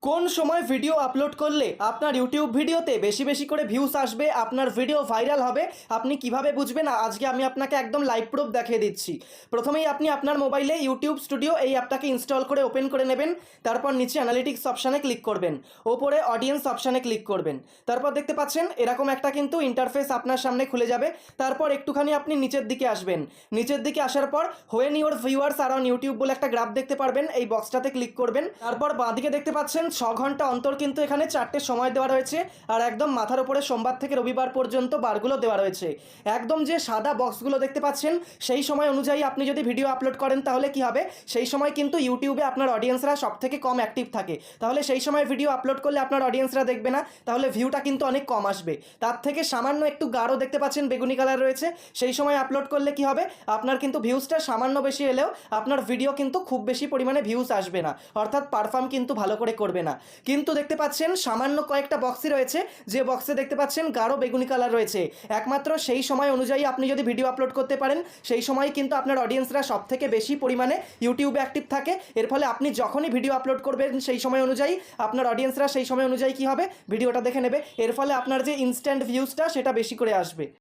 কোন সময় video upload করলে আপনার ইউটিউব ভিডিওতে বেশি বেশি করে ভিউস আসবে, আপনার ভিডিও ভাইরাল হবে, আপনি কিভাবে বুঝবেন? আজকে আমি আপনাকে একদম লাইভ প্রুফ দেখিয়ে দিচ্ছি। প্রথমেই আপনি আপনার মোবাইলে ইউটিউব স্টুডিও এই অ্যাপটাকে ইনস্টল করে ওপেন করে নেবেন। তারপর নিচে অ্যানালিটিক্স অপশানে ক্লিক করবেন, ওপরে অডিয়েন্স অপশানে ক্লিক করবেন। তারপর দেখতে পাচ্ছেন এরকম একটা কিন্তু ইন্টারফেস আপনার সামনে খুলে যাবে। তারপর একটুখানি আপনি নিচের দিকে আসবেন। নিচের দিকে আসার পর when your viewers are on YouTube বলে একটা গ্রাফ দেখতে পারবেন, এই বক্সটাতে ক্লিক করবেন। তারপর বাঁদিকে দেখতে পাচ্ছেন 6 ঘন্টা অন্তর কিন্তু এখানে 4টে সময় দেওয়া রয়েছে, আর একদম মাথার উপরে সোমবার থেকে রবিবার পর্যন্ত বারগুলো দেওয়া রয়েছে। একদম যে সাদা বক্সগুলো দেখতে পাচ্ছেন সেই সময় অনুযায়ী আপনি যদি ভিডিও আপলোড করেন তাহলে কি হবে, সেই সময় কিন্তু ইউটিউবে আপনার অডিয়েন্সরা সব থেকে কম অ্যাক্টিভ থাকে। তাহলে সেই সময় ভিডিও আপলোড করলে আপনার অডিয়েন্সরা দেখবে না, তাহলে ভিউটা কিন্তু অনেক কম আসবে। তার থেকে সামান্য একটু গাঢ় দেখতে পাচ্ছেন বেগুনি কালার রয়েছে, সেই সময় আপলোড করলে কি হবে, আপনার কিন্তু ভিউজটা সামান্য বেশি এলেও আপনার ভিডিও কিন্তু খুব বেশি পরিমাণে ভিউজ আসবে না, অর্থাৎ পারফর্ম কিন্তু ভালো করে করবে না। কিন্তু দেখতে পাচ্ছেন সামান্য কয়েকটা বক্সই রয়েছে, যে বক্সে দেখতে পাচ্ছেন গাঢ় বেগুনি কালার রয়েছে। একমাত্র সেই সময় অনুযায়ী আপনি যদি ভিডিও আপলোড করতে পারেন, সেই সময় কিন্তু আপনার অডিয়েন্সরা সব থেকে বেশি পরিমাণে ইউটিউবে অ্যাক্টিভ থাকে। এর ফলে আপনি যখনই ভিডিও আপলোড করবেন সেই সময় অনুযায়ী আপনার অডিয়েন্সরা সেই সময় অনুযায়ী কি হবে, ভিডিওটা দেখে নেবে। এর ফলে আপনার যে ইনস্ট্যান্ট ভিউজটা সেটা বেশি করে আসবে।